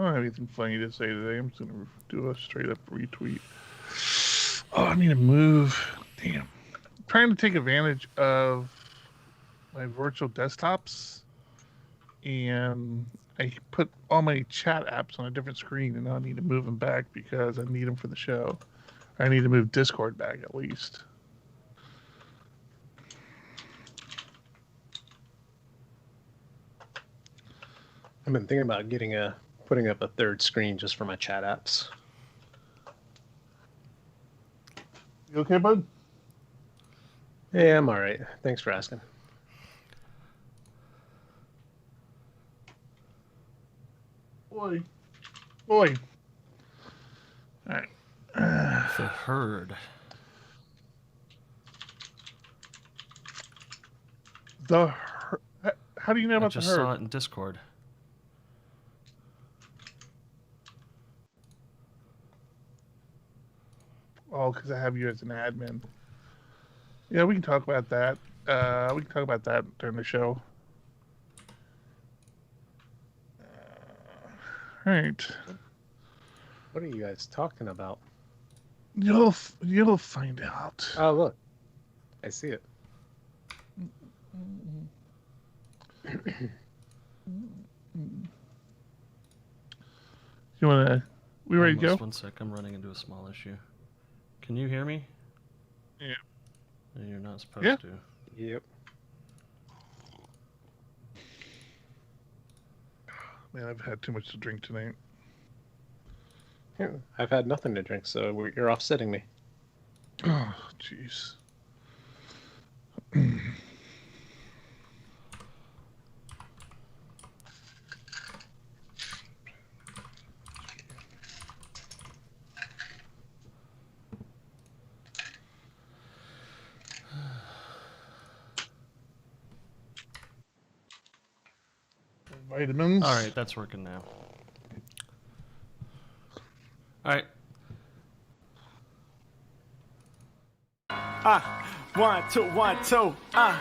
don't have anything funny to say today. I'm just going to do a straight up retweet. Oh, I need to move. Damn. I'm trying to take advantage of my virtual desktops, and I put all my chat apps on a different screen, and now I need to move them back because I need them for the show. I need to move Discord back at least. I've been thinking about putting up a third screen just for my chat apps. You okay, bud? Yeah, I'm all right. Thanks for asking. Boy. All right. The herd. How do you know about the herd? I just saw it in Discord. Oh, because I have you as an admin. Yeah, we can talk about that. We can talk about that during the show. All right. What are you guys talking about? You'll find out. Oh, look. I see it. You wanna? We ready to go? One sec. I'm running into a small issue. Can you hear me? Yeah. You're not supposed to. Yep. Man, I've had too much to drink tonight. Yeah, I've had nothing to drink, so you're offsetting me. Oh, jeez. Vitamins. All right, that's working now. All right. 1, 2, 1, 2.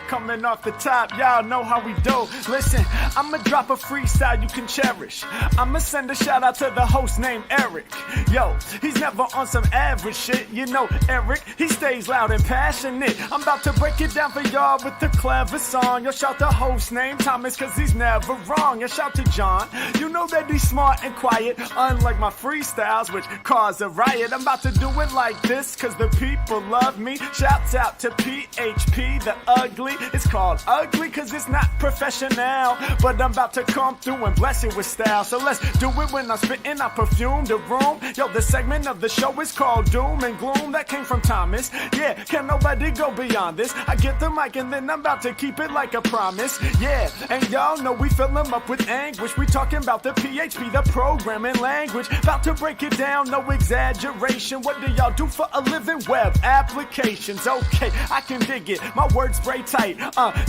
Coming off the top, y'all know how we do. Listen, I'ma drop a freestyle you can cherish. I'ma send a shout out to the host named Eric. Yo, he's never on some average shit. You know, Eric, he stays loud and passionate. I'm about to break it down for y'all with the clever song. Yo, shout the host named Thomas, cause he's never wrong. Yo, shout to John. You know that he's smart and quiet, unlike my freestyles, which cause a riot. I'm about to do it like this, cause the people love me. Shouts out to PHP, the ugly. It's called ugly cause it's not professional, but I'm about to come through and bless it with style. So let's do it when I'm spitting, I perfume the room. Yo, the segment of the show is called Doom and Gloom. That came from Thomas. Yeah, can nobody go beyond this? I get the mic and then I'm about to keep it like a promise. Yeah, and y'all know we fill them up with anguish. We talking about the PHP, the programming language. About to break it down, no exaggeration. What do y'all do for a living? Web applications. Okay, I can dig it. My words spray tight.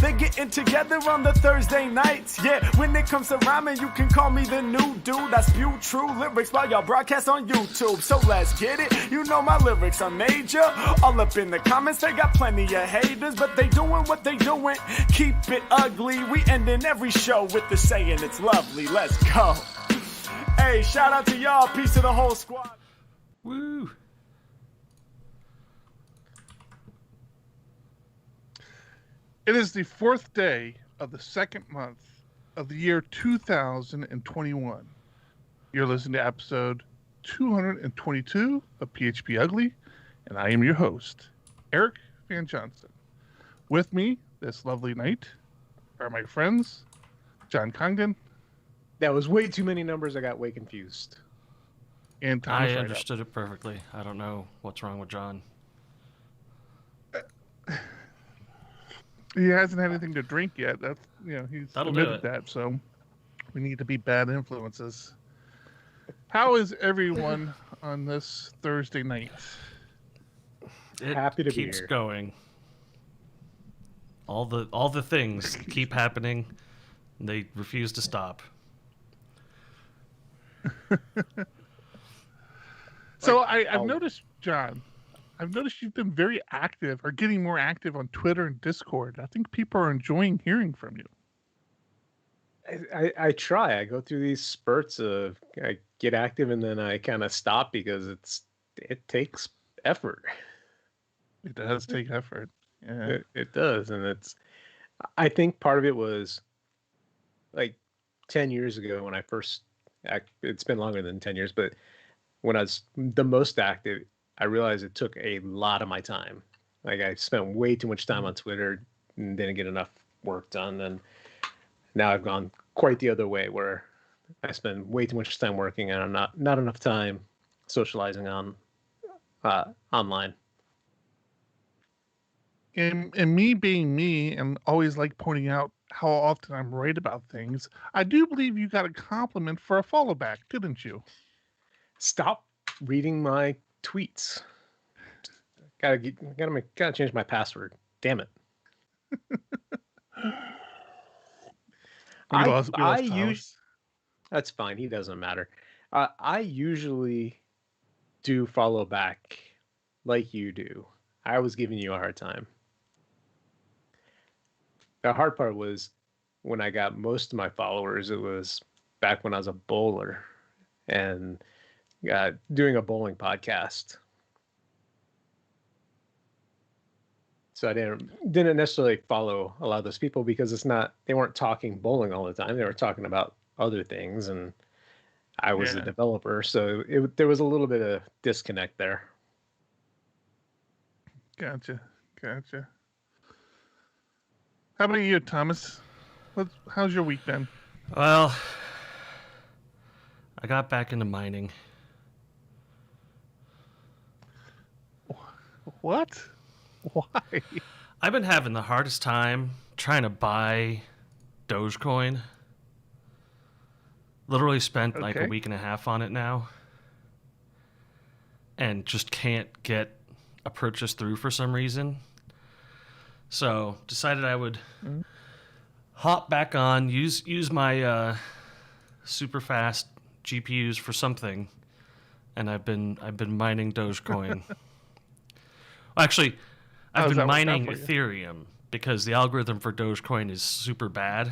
They getting together on the Thursday nights. Yeah, when it comes to rhyming, you can call me the new dude. I spew true lyrics while y'all broadcast on YouTube. So let's get it. You know my lyrics are major. All up in the comments, they got plenty of haters, but they doing what they doing. Keep it ugly. We ending every show with the saying it's lovely. Let's go. Hey, shout out to y'all. Peace to the whole squad. Woo. It is the 4th day of the 2nd month of the year 2021. You're listening to episode 222 of PHPUgly, and I am your host, Eric Van Johnson. With me this lovely night are my friends, John Congdon. That was way too many numbers. I got way confused. And Thomas I understood it perfectly. I don't know what's wrong with John. He hasn't had anything to drink yet. That's he's That'll admitted that. So we need to be bad influences. How is everyone on this Thursday night? It Happy to be keeps here. going. All the things keep happening. They refuse to stop. So I've noticed, John. I've noticed you've been very active, or getting more active on Twitter and Discord. I think people are enjoying hearing from you. I try. I go through these spurts of I get active and then I kind of stop because it takes effort. It does take effort. Yeah. It does, and I think part of it was like 10 years ago when I first. It's been longer than 10 years, but when I was the most active, I realized it took a lot of my time. Like I spent way too much time on Twitter and didn't get enough work done, and now I've gone quite the other way where I spend way too much time working and I'm not enough time socializing on online. And me being me and always like pointing out how often I'm right about things, I do believe you got a compliment for a follow back, didn't you? Stop reading my tweets. Gotta change my password. Damn it. We lost Thomas. That's fine. He doesn't matter. I usually do follow back like you do. I was giving you a hard time. The hard part was when I got most of my followers, it was back when I was a bowler and doing a bowling podcast. So I didn't necessarily follow a lot of those people because they weren't talking bowling all the time. They were talking about other things, and I was a developer, so there was a little bit of disconnect there. Gotcha. How about you, Thomas? How's your week been? Well, I got back into mining. What? Why? I've been having the hardest time trying to buy Dogecoin. Literally spent like a week and a half on it now. And just can't get a purchase through for some reason. So decided I would hop back on, use my super fast GPUs for something, and I've been mining Dogecoin. Actually, I've been mining Ethereum because the algorithm for Dogecoin is super bad.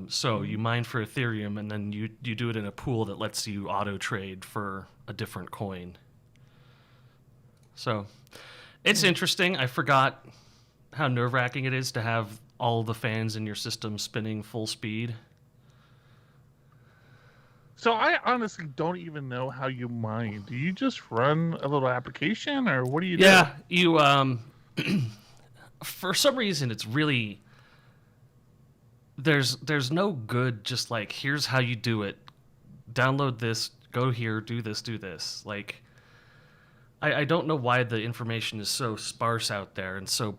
So you mine for Ethereum, and then you do it in a pool that lets you auto trade for a different coin. So it's interesting. I forgot how nerve-wracking it is to have all the fans in your system spinning full speed. So I honestly don't even know how you mine. Do you just run a little application, or what do you do? Yeah, you for some reason it's really there's no good just like here's how you do it. Download this, go here, do this. Like I don't know why the information is so sparse out there and so,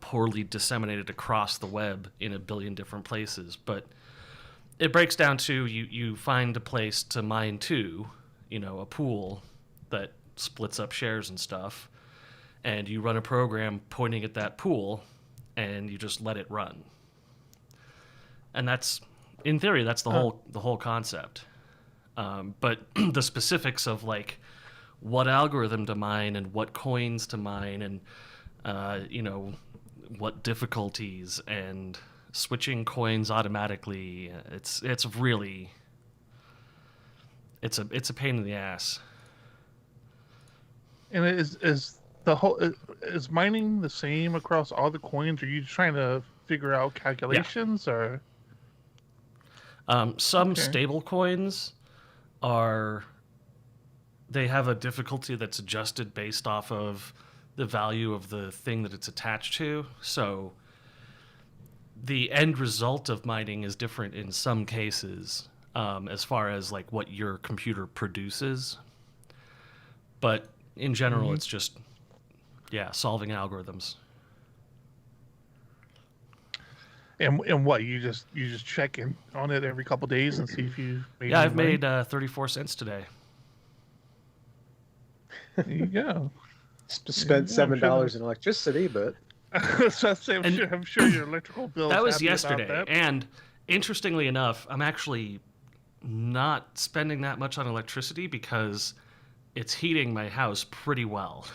poorly disseminated across the web in a billion different places, but it breaks down to you find a place to mine to, a pool that splits up shares and stuff, and you run a program pointing at that pool, and you just let it run. And that's, in theory, that's the whole concept. But the specifics of like what algorithm to mine and what coins to mine and what difficulties and switching coins automatically, it's really it's a pain in the ass. And is mining the same across all the coins? Or are you trying to figure out calculations or? Some stable coins they have a difficulty that's adjusted based off of the value of the thing that it's attached to. So the end result of mining is different in some cases, as far as like what your computer produces. But in general, it's just, solving algorithms. And what you just check in on it every couple of days and see if you made I've made 34 cents today. There you go. Spent $7 in electricity, but I'm sure your electrical bill. That was yesterday, and interestingly enough, I'm actually not spending that much on electricity because it's heating my house pretty well.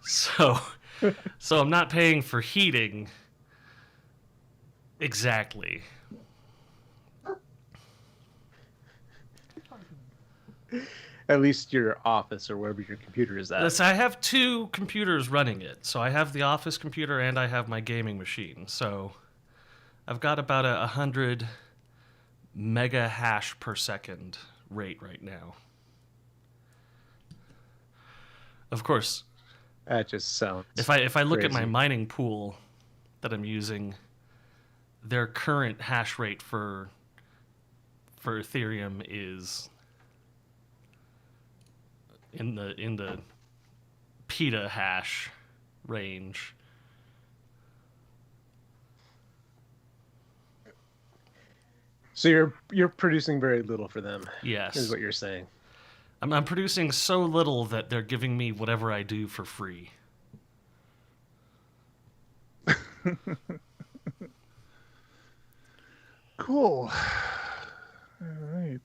So I'm not paying for heating, Exactly. At least your office or wherever your computer is at. I have 2 computers running it. So I have the office computer and I have my gaming machine. So I've got about 100 mega hash per second rate right now. Of course, That just sounds. if I look at my crazy. mining pool that I'm using, their current hash rate for Ethereum is in the petahash range. So you're producing very little for them. Yes. Is what you're saying. I'm producing so little that they're giving me whatever I do for free. Cool. All right.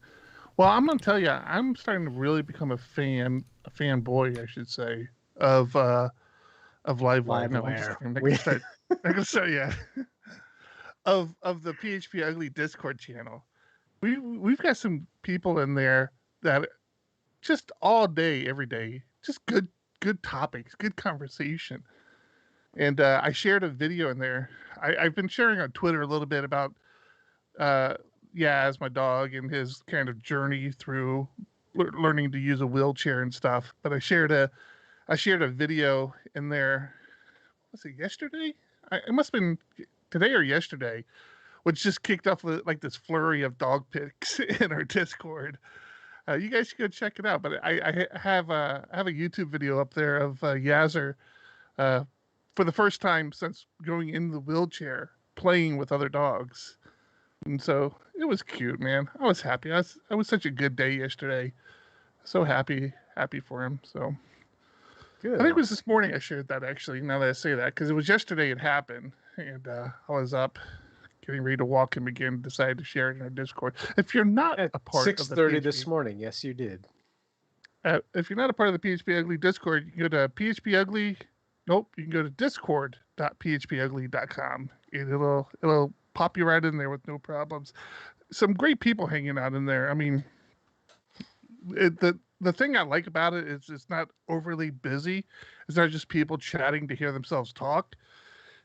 Well, I'm gonna tell you, I'm starting to really become a fanboy, I should say, of Livewire. No, I'm just Livewire. kidding. I can start, yeah. of the PHPUgly Discord channel. We've got some people in there that just all day, every day, just good topics, good conversation. And I shared a video in there. I've been sharing on Twitter a little bit about as my dog and his kind of journey through learning to use a wheelchair and stuff. But I shared a video in there. Was it yesterday? It must have been today or yesterday, which just kicked off like this flurry of dog pics in our Discord. You guys should go check it out. But I have a YouTube video up there of Yazzer for the first time since going in the wheelchair playing with other dogs. And so it was cute, man. I was happy. I was such a good day yesterday. So happy for him. So Good. I think it was this morning I shared that, actually, now that I say that, because it was yesterday it happened. And I was up getting ready to walk him again, decided to share it in our Discord. If you're not At a part of the 6:30 PHP, this morning. Yes, you did. if you're not a part of the PHPUgly Discord, you can go to PHPUgly. Nope, you can go to discord.phpugly.com. And it'll pop you right in there with no problems. Some great people hanging out in there. I mean, the thing I like about it is it's not overly busy. It's not just people chatting to hear themselves talk.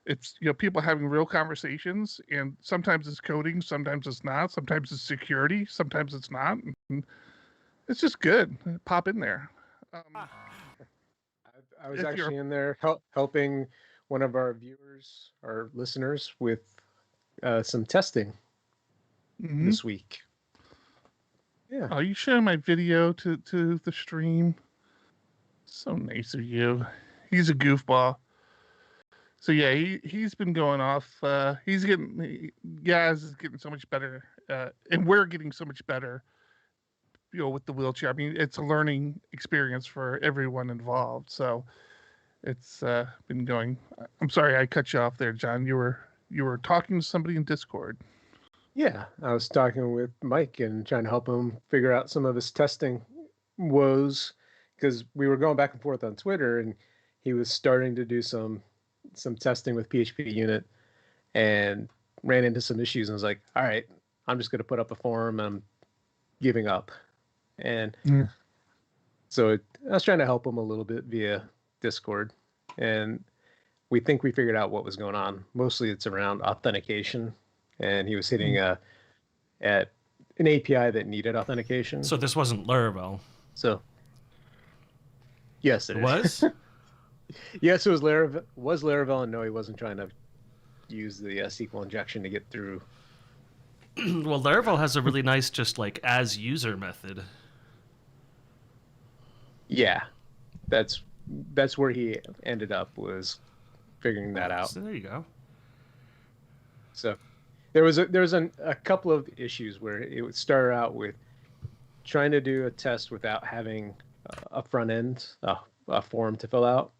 It's people having real conversations, and sometimes it's coding, sometimes it's not, sometimes it's security, sometimes it's not. And it's just good. Pop in there. I was If actually you're- in there helping one of our viewers, our listeners, with some testing Mhm. this week. Yeah. Oh, you showing my video to the stream? So nice of you. He's a goofball. So yeah, he's been going off. He's getting is getting so much better, and we're getting so much better. With the wheelchair. I mean, it's a learning experience for everyone involved. So it's been going. I'm sorry I cut you off there, John. You were talking to somebody in Discord. Yeah, I was talking with Mike and trying to help him figure out some of his testing woes, because we were going back and forth on Twitter, and he was starting to do some testing with PHP unit and ran into some issues, and was like, all right, I'm just going to put up a forum, and I'm giving up. And so I was trying to help him a little bit via Discord, and we think we figured out what was going on. Mostly it's around authentication, and he was hitting at an API that needed authentication. So this wasn't Laravel. So yes, It is. was? Yes, it was Laravel, and no, he wasn't trying to use the SQL injection to get through. Well, Laravel has a really nice just like as user method. Yeah, that's where he ended up, was figuring that out. So there you go. So there was a couple of issues where it would start out with trying to do a test without having a front end, a form to fill out,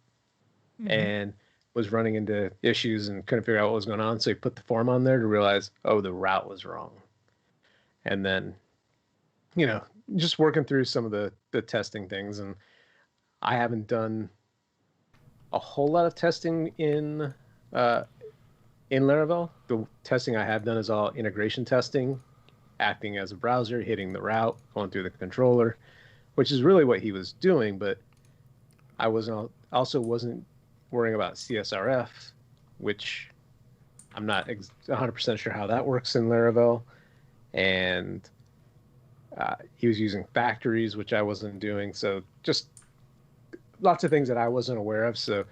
and was running into issues and couldn't figure out what was going on. So he put the form on there to realize, oh, the route was wrong. And then, just working through some of the testing things. And I haven't done a whole lot of testing in in Laravel. The testing I have done is all integration testing, acting as a browser, hitting the route, going through the controller, which is really what he was doing. But I also wasn't worrying about CSRF, which I'm not 100% sure how that works in Laravel. And he was using factories, which I wasn't doing. So just lots of things that I wasn't aware of. So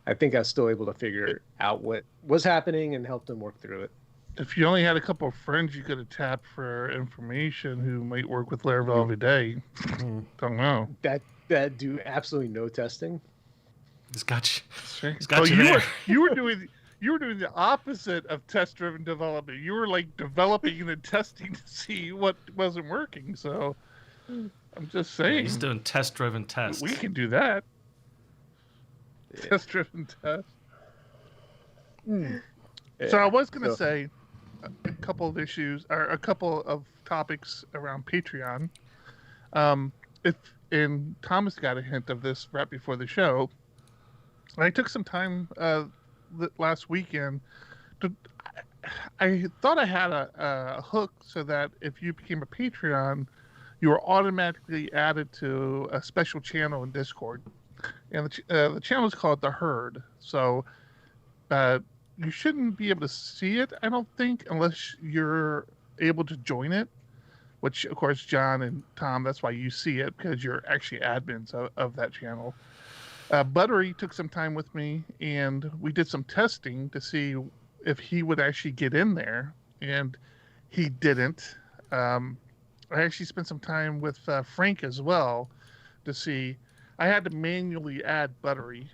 I think I was still able to figure out what was happening and help them work through it. If you only had a couple of friends you could have tapped for information who might work with Laravel every day, don't know. That do absolutely no testing. He's got you. Sure. He's got you there. You were doing the opposite of test-driven development. You were like developing and then testing to see what wasn't working. So I'm just saying. He's doing test-driven tests. We can do that. Yeah. Test-driven test. Yeah. So I was going to say a couple of issues or a couple of topics around Patreon. And Thomas got a hint of this right before the show. I took some time last weekend I thought I had a hook so that if you became a Patreon, you were automatically added to a special channel in Discord. And the channel is called The Herd. So you shouldn't be able to see it, I don't think, unless you're able to join it. Which, of course, John and Tom, that's why you see it, because you're actually admins of that channel. Buttery took some time with me, and we did some testing to see if he would actually get in there, and he didn't. I actually spent some time with Frank as well to see. I had to manually add Buttery.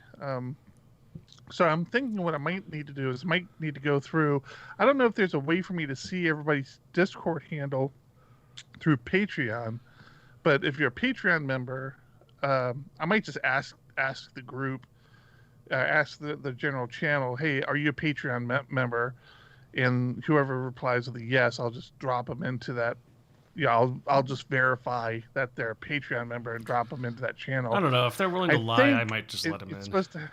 So I'm thinking what I might need to do is might need to go through. I don't know if there's a way for me to see everybody's Discord handle through Patreon, but if you're a Patreon member, I might just ask the group, ask the general channel, hey, are you a Patreon member? And whoever replies with a yes, I'll just drop them into that. Yeah, I'll just verify that they're a Patreon member and drop them into that channel. I don't know if they're willing to lie. I might just let them in. It's supposed to.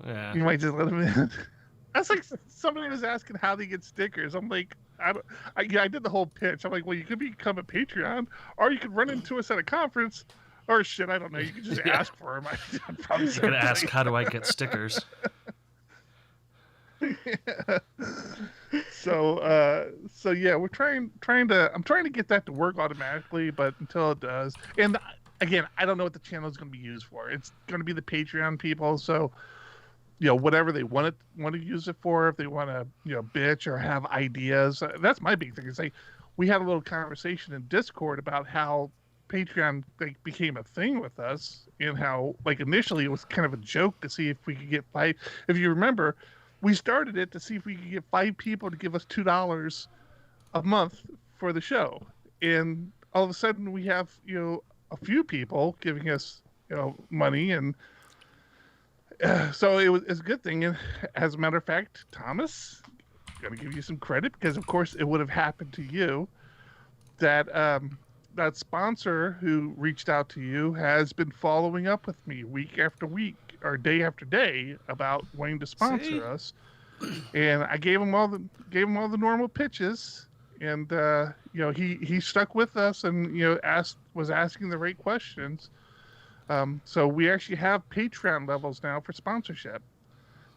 Yeah. You might just let them in. That's like somebody was asking how they get stickers. I'm like, I did the whole pitch. I'm like, well, you could become a Patreon, or you could run into us at a conference, or shit, I don't know. You could just ask for them. I'm probably you could ask, how do I get stickers? Yeah. So yeah, I'm trying to get that to work automatically, but until it does, and again, I don't know what the channel is going to be used for. It's going to be the Patreon people, so whatever they want to use it for. If they want to bitch or have ideas, that's my big thing. Is like we had a little conversation in Discord about how Patreon became a thing with us, and how initially it was kind of a joke to see if we could get 5. If you remember, we started it to see if we could get 5 people to give us $2 a month for the show, and all of a sudden we have a few people giving us money, and so it's a good thing. And as a matter of fact, Thomas, I'm going to give you some credit, because of course it would have happened to you that that sponsor who reached out to you has been following up with me week after week or day after day about wanting to sponsor us. And I gave him all the normal pitches, and he stuck with us, and was asking the right questions. So we actually have Patreon levels now for sponsorship.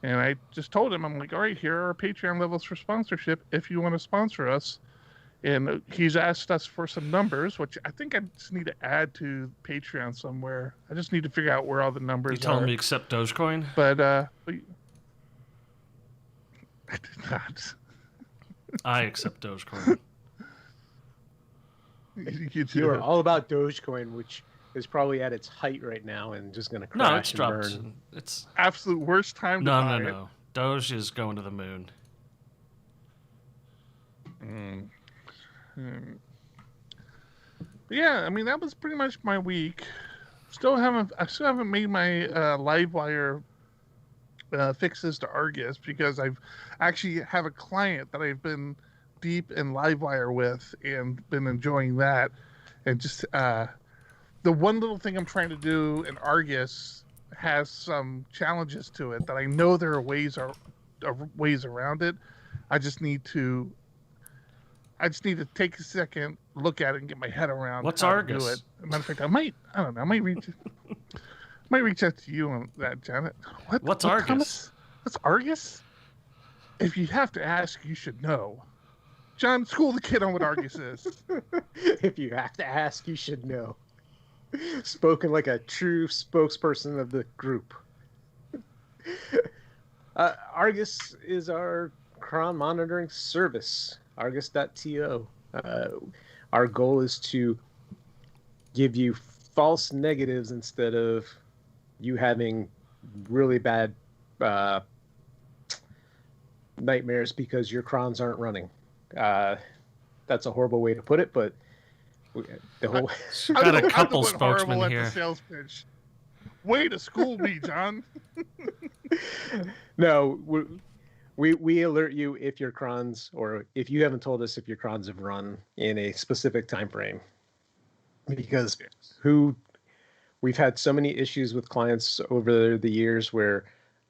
And I just told him, I'm like, all right, here are our Patreon levels for sponsorship if you want to sponsor us. And he's asked us for some numbers, which I think I just need to add to Patreon somewhere. I just need to figure out where all the numbers are. You telling me accept Dogecoin? But I did not. I accept Dogecoin. You are all about Dogecoin, which is probably at its height right now and just going to crash. No, it's dropped. Burn. It's absolute worst time to buy it. No. Doge is going to the moon. Yeah, I mean that was pretty much my week. I still haven't made my Livewire fixes to Argus, because I've actually have a client that I've been deep in Livewire with and been enjoying that. And just the one little thing I'm trying to do in Argus has some challenges to it that I know there are ways ways around it. I just need to take a second, look at it, and get my head around What's how Argus? to do it. Matter of fact, I might reach out to you on that, Janet. What's what Argus? Thomas? What's Argus? If you have to ask, you should know. John, school the kid on what Argus is. If you have to ask, you should know. Spoken like a true spokesperson of the group. Argus is our cron monitoring service. Argus.to. Our goal is to give you false negatives instead of you having really bad nightmares because your crons aren't running. That's a horrible way to put it, but the whole We've got a couple I'm the one horrible spokesmen at here. the sales pitch. Way to school me, John. No, we alert you if your crons, or if you haven't told us if your crons have run in a specific time frame, because we've had so many issues with clients over the years where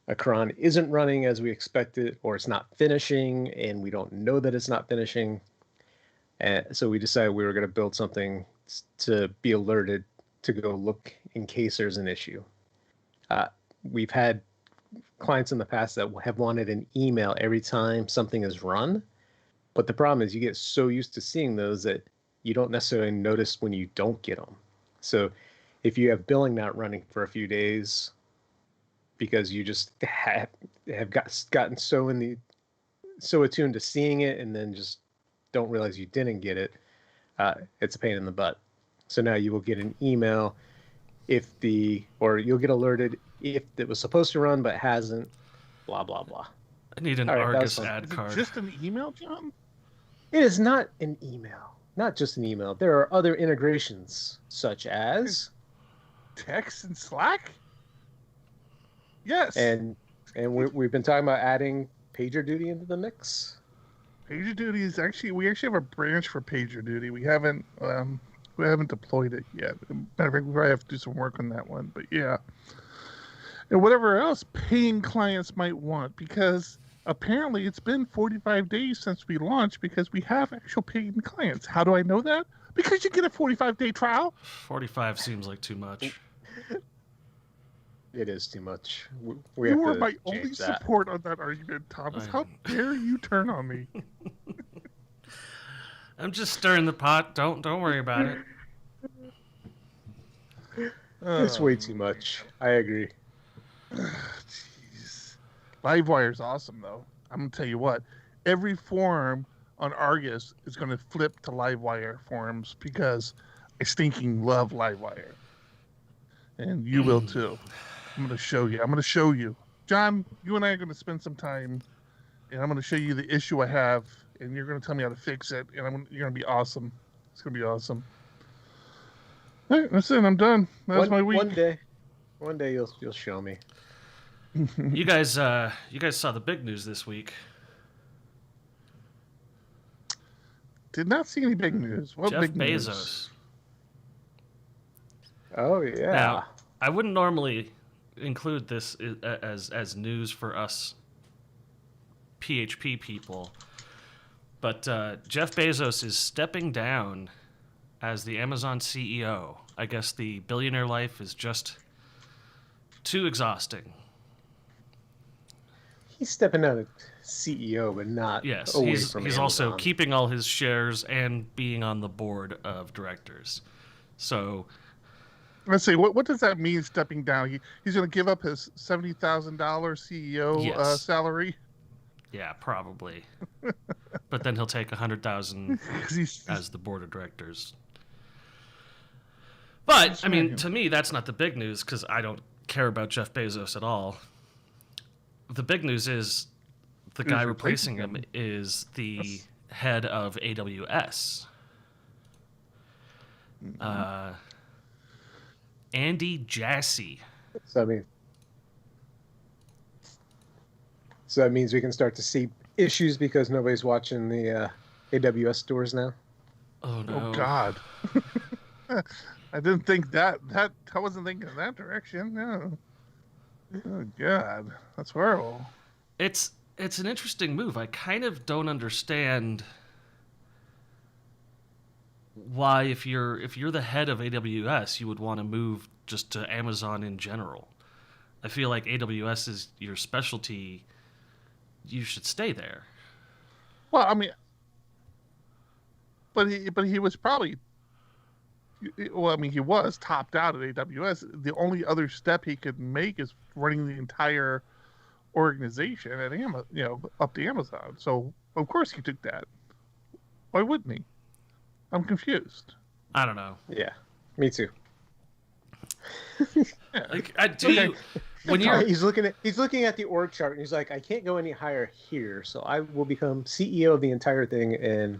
a cron isn't running as we expected, or it's not finishing, and we don't know that it's not finishing. And so we decided we were going to build something to be alerted to go look in case there's an issue. We've had clients in the past that have wanted an email every time something is run, but the problem is you get so used to seeing those that you don't necessarily notice when you don't get them. So if you have billing not running for a few days because you just have gotten so attuned to seeing it and then just don't realize you didn't get it, it's a pain in the butt. So now you will get an email or you'll get alerted if it was supposed to run but hasn't, blah, blah, blah. I need an All right, Argus that was fun. ad Is it card. just an email, John? It is not an email. Not just an email. There are other integrations, such as... Text and Slack? Yes. And we've been talking about adding PagerDuty into the mix. PagerDuty is we actually have a branch for PagerDuty. We haven't deployed it yet. Matter of fact, we probably have to do some work on that one. But yeah, and whatever else paying clients might want, because apparently it's been 45 days since we launched, because we have actual paying clients. How do I know that? Because you get a 45-day trial. 45 seems like too much. It is too much. We You have are to my change only that. support on that argument, Thomas. I How know. dare you turn on me? I'm just stirring the pot. Don't worry about it. It's way too much. I agree. Jeez. Livewire's awesome, though. I'm going to tell you what. Every forum on Argus is going to flip to Livewire forums because I stinking love Livewire. And you will, too. I'm going to show you. John, you and I are going to spend some time, and I'm going to show you the issue I have, and you're going to tell me how to fix it, and you're going to be awesome. It's going to be awesome. All right, that's it. I'm done. That's my week. One day you'll show me. You guys saw the big news this week. Did not see any big news. What Jeff big Bezos. news? Oh yeah. Now, I wouldn't normally include this as news for us PHP people, but Jeff Bezos is stepping down as the Amazon CEO. I guess the billionaire life is just too exhausting. He's stepping out of CEO, but not Yes, away he's from also Amazon. keeping all his shares and being on the board of directors. So Let's see. What does that mean? Stepping down? He's going to give up his $70,000 CEO Yes. salary. yeah, probably. But then he'll take 100,000 He's as the board of directors. But I mean, to me, that's not the big news because I don't care about Jeff Bezos at all. The big news is the Who's guy replacing replacing him him? is the head of AWS. Andy Jassy. So that means we can start to see issues because nobody's watching the AWS stores now. Oh no! Oh God. I didn't think that. I wasn't thinking in that direction. No. Oh God, that's horrible. It's it's an interesting move. I kind of don't understand why, if you're the head of AWS, you would want to move just to Amazon in general. I feel like AWS is your specialty. You should stay there. Well, I mean, but he was probably. Well, I mean, he was topped out at AWS. The only other step he could make is running the entire organization at up to Amazon. So of course he took that. Why wouldn't he? I'm confused. I don't know. Yeah, me too. Yeah. Like, when you're he's looking at the org chart and he's like, I can't go any higher here, so I will become CEO of the entire thing and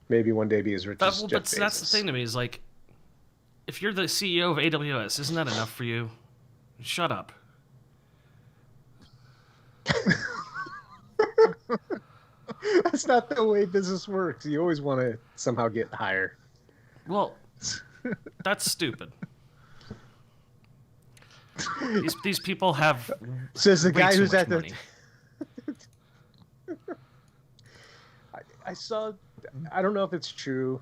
maybe one day be as rich as Jeff Bezos. That's the thing to me is like, if you're the CEO of AWS, isn't that enough for you? Shut up. That's not the way business works. You always want to somehow get higher. Well, that's stupid. These people have Says the way guy too who's much at the. money. I saw. I don't know if it's true,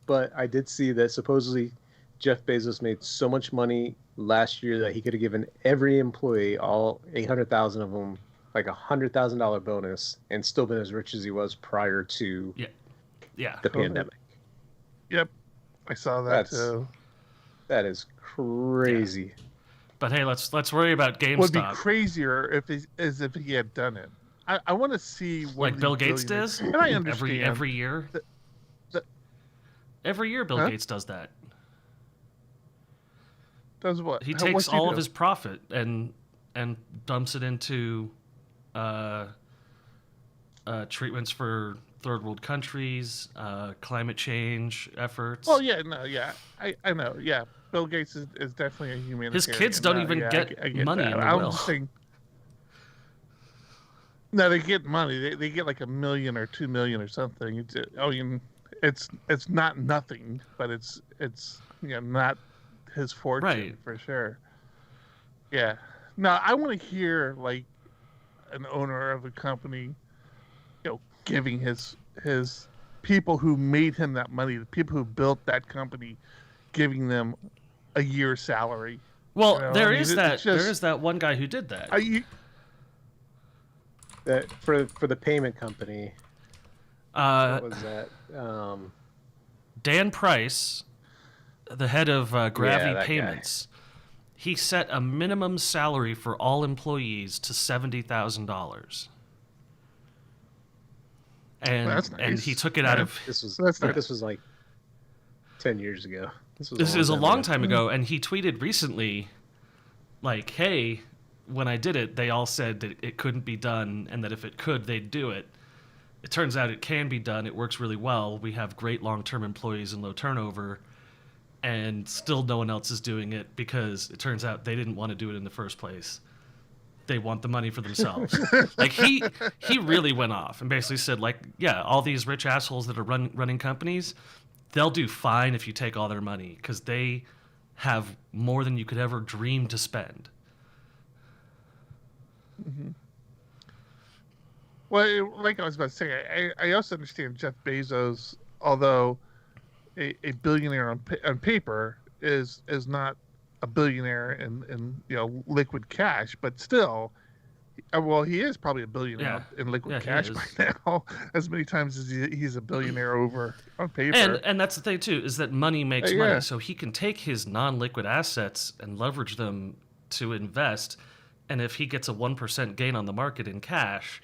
but I did see that supposedly Jeff Bezos made so much money last year that he could have given every employee, all 800,000 of them, like $100,000 bonus, and still been as rich as he was prior to Yeah. the pandemic. Yep, I saw that too. That is crazy. Yeah. But hey, let's worry about GameStop. Would be crazier if he had done it. I want to see what Like Bill Gates does. And I understand every year. Every year, Bill Gates does that. Does what? He What's takes all do? of his profit and dumps it into treatments for third world countries, climate change efforts. Well, yeah, no, yeah, I know, yeah. Bill Gates is definitely a humanitarian. His kids don't even get money that. in the I'm will. just saying, no, they get money. They get like $1 million or $2 million or something. It's not nothing, but it's not his fortune, right, for sure. Yeah. No, I want to hear like an owner of a company, giving his people who made him that money, the people who built that company, giving them a year's salary. Well, there is that one guy who did that. That for the payment company. What was that? Dan Price, the head of Gravity that Payments, he set a minimum salary for all employees to $70,000. And that's nice. and he took it out of this was nice. This was like 10 years ago. This is a long time ago, and he tweeted recently, like, hey, when I did it, they all said that it couldn't be done, and that if it could, they'd do it. It turns out it can be done. It works really well. We have great long-term employees and low turnover, and still no one else is doing it because it turns out they didn't want to do it in the first place. They want the money for themselves. Like, he really went off and basically said, like, yeah, all these rich assholes that are running companies, they'll do fine if you take all their money because they have more than you could ever dream to spend. Mm-hmm. Well, like I was about to say, I also understand Jeff Bezos, although a billionaire on paper is not a billionaire in liquid cash, but still, well, he is probably a billionaire in liquid cash by now, as many times as he's a billionaire over on paper. And that's the thing too, is that money makes money, so he can take his non-liquid assets and leverage them to invest, and if he gets a 1% gain on the market in cash,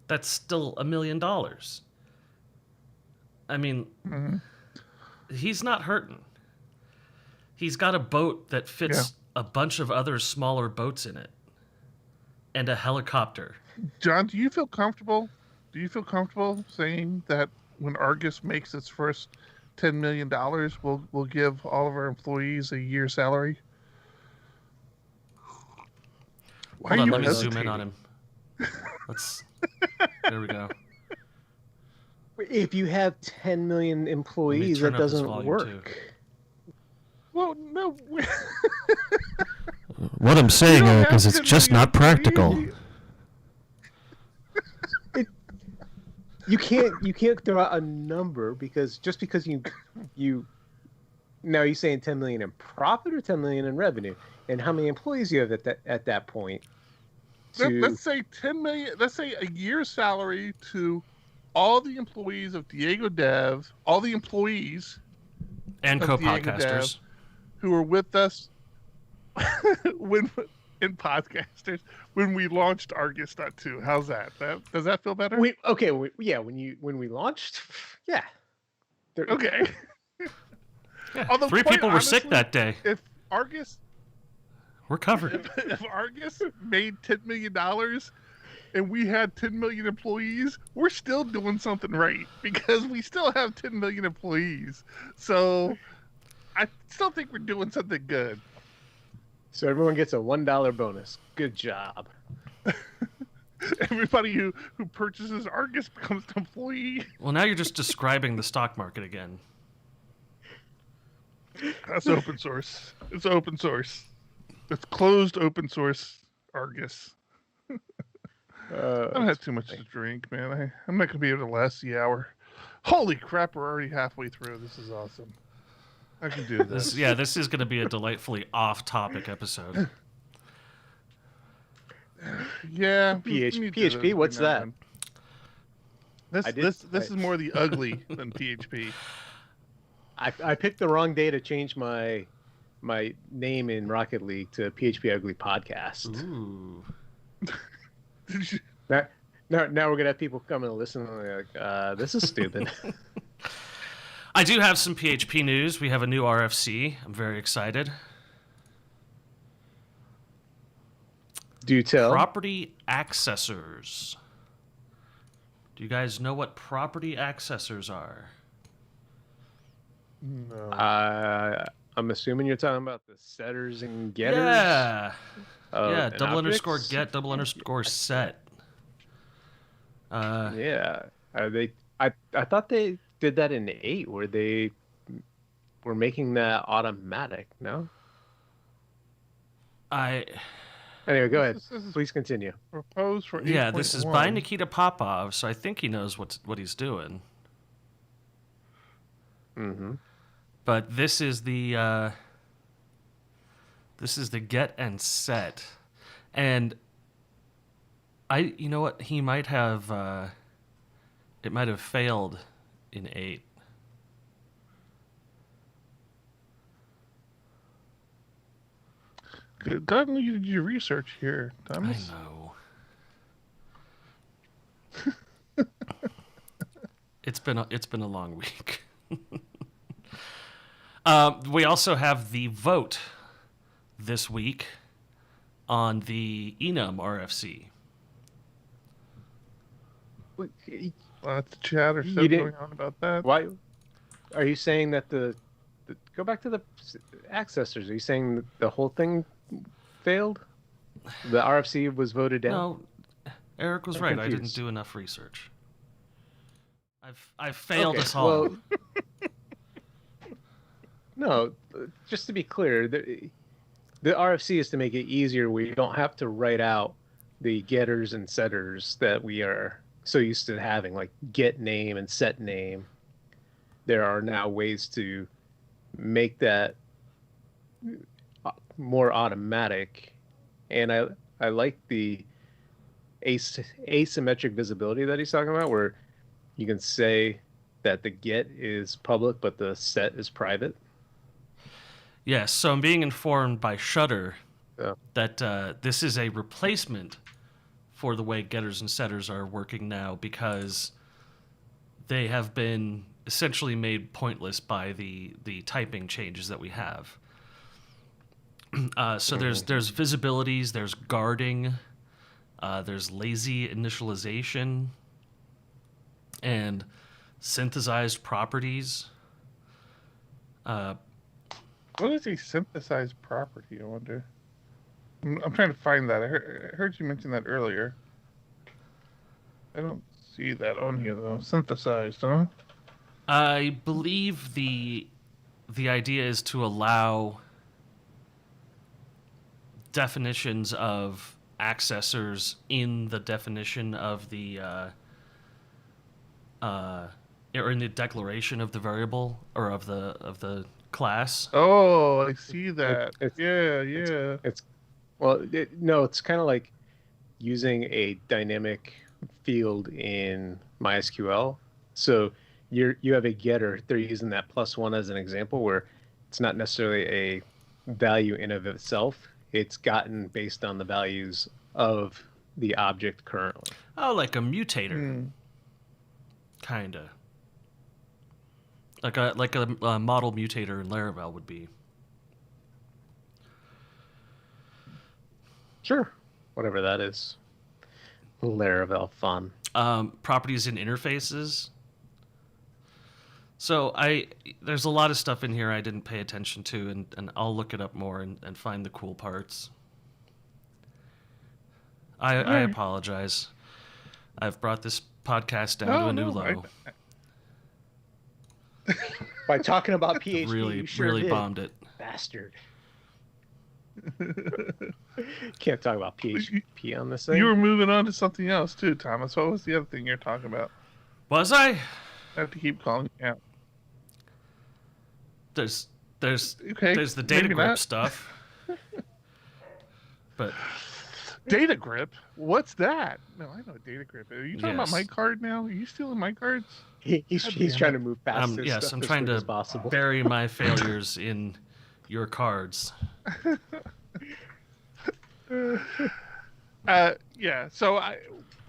that's still $1 million. I mean, he's not hurting. He's got a boat that fits a bunch of other smaller boats in it, and a helicopter. John, do you feel comfortable? Saying that when Argus makes its first $10 million, we'll give all of our employees a year's salary? Hold on, let me zoom in on him. There we go. If you have 10 million employees, that doesn't work. Too. Well, no. What I'm saying, Eric, is it's just not practical. you can't throw out a number because just because you now you're saying 10 million in profit or 10 million in revenue, and how many employees you have at that point. Let's say 10 million. Let's say a year's salary to all the employees of Diego Dev, all the employees and of Diego co-podcasters. Dev who were with us when in podcasters when we launched Argus.2. How's that? Does that feel better? When we launched, yeah. Okay. Yeah, Although, 3 quite people were sick honestly, that day. If Argus We're covered. if Argus made $10 million and we had 10 million employees, we're still doing something right because we still have 10 million employees. So I still think we're doing something good. So everyone gets a $1 bonus. Good job. Everybody who purchases Argus becomes an employee. Well, now you're just describing the stock market again. That's open source. It's open source. It's closed open source Argus. I've had too much to drink, man. I'm not going to be able to last the hour. Holy crap, we're already halfway through. This is awesome. I can do this. This is going to be a delightfully off-topic episode. Yeah. PHP, what's that? This is more the ugly than PHP. I picked the wrong day to change my name in Rocket League to PHPUgly podcast. Ooh. Now we're gonna have people come and listen and they're like, this is stupid. I do have some PHP news. We have a new RFC. I'm very excited. Do tell. Property accessors. Do you guys know what property accessors are? No. I'm assuming you're talking about the setters and getters. Yeah. Yeah, double underscore get, double underscore set. Yeah. I thought they did that in 8 where they were making that automatic, no? Anyway, go ahead. Please continue. Proposed for 8.1. Yeah, this is by Nikita Popov, so I think he knows what he's doing. Mm-hmm. But this is the get and set, and you know what, he might have it might have failed in 8. Good God, you did your research here, Thomas. I know. It's been a long week. We also have the vote this week on the Enum RFC. Lots of chatter stuff going on about that. Why are you saying that the go back to the accessors? Are you saying that the whole thing failed? The RFC was voted down? No, Eric was right. confused. I didn't do enough research. I've failed us all. Well, no, just to be clear, the RFC is to make it easier where you don't have to write out the getters and setters that we are so used to having, like get name and set name. There are now ways to make that more automatic, and I like the asymmetric visibility that he's talking about, where you can say that the get is public but the set is private. Yes, so I'm being informed by Shudder that this is a replacement for the way getters and setters are working now, because they have been essentially made pointless by the typing changes that we have. So there's visibilities, there's guarding, there's lazy initialization, and synthesized properties. What is a synthesized property, I wonder? I'm trying to find that. I heard you mention that earlier. I don't see that on here, though. Synthesized, huh? I believe the idea is to allow definitions of accessors in the definition of the or in the declaration of the variable or of the class. Oh, I see that. It's Yeah. it's well, no, it's kind of like using a dynamic field in MySQL. So you have a getter. They're using that +1 as an example where it's not necessarily a value in of itself. It's gotten based on the values of the object currently. Oh, like a mutator, kinda. Like a model mutator in Laravel would be. Sure, whatever that is. Laravel fun. Properties and interfaces. So there's a lot of stuff in here I didn't pay attention to, and I'll look it up more and find the cool parts. I apologize. I've brought this podcast down to a new low. By talking about PHP, really, you sure really did. bombed it. Bastard. Can't talk about PHP on this thing. You were moving on to something else too, Thomas. What was the other thing you're talking about? Was I? I have to keep calling you out. There's Okay, the data maybe grip not. stuff. But Data grip? What's that? No, I know data grip. Are you talking about Yes. my card now? Are you stealing my cards? He's trying to move past this yes, stuff I'm as trying quick to as possible. bury my failures in your cards. Yeah. So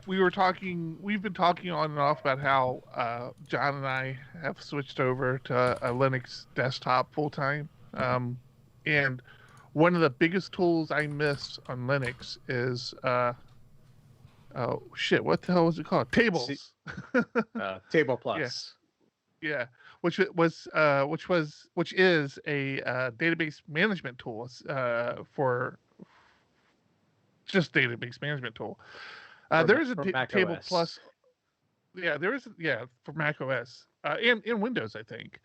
we've been talking on and off about how John and I have switched over to a Linux desktop full time. And one of the biggest tools I miss on Linux is oh shit, what the hell was it called? Tables. Table Plus. Yeah, which is a database management tool for just database management tool. There is a Mac Table OS. Plus. Yeah, there is. For Mac OS and Windows, I think.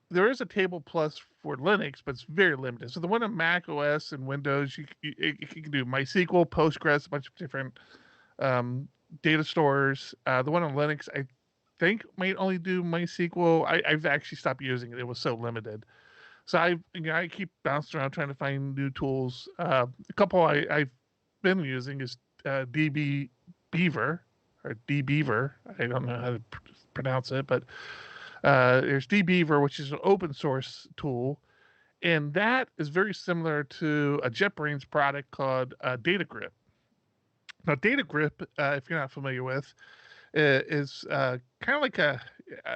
There is a Table Plus for Linux, but it's very limited. So the one on Mac OS and Windows, you can do MySQL, Postgres, a bunch of different data stores. The one on Linux, I think, might only do MySQL. I've actually stopped using it. It was so limited. So I keep bouncing around trying to find new tools. A couple I've been using is DB Beaver or dbeaver. I don't know how to pronounce it, but there's dbeaver, which is an open source tool, and that is very similar to a JetBrains product called DataGrip. Now, DataGrip, if you're not familiar with, is kind of like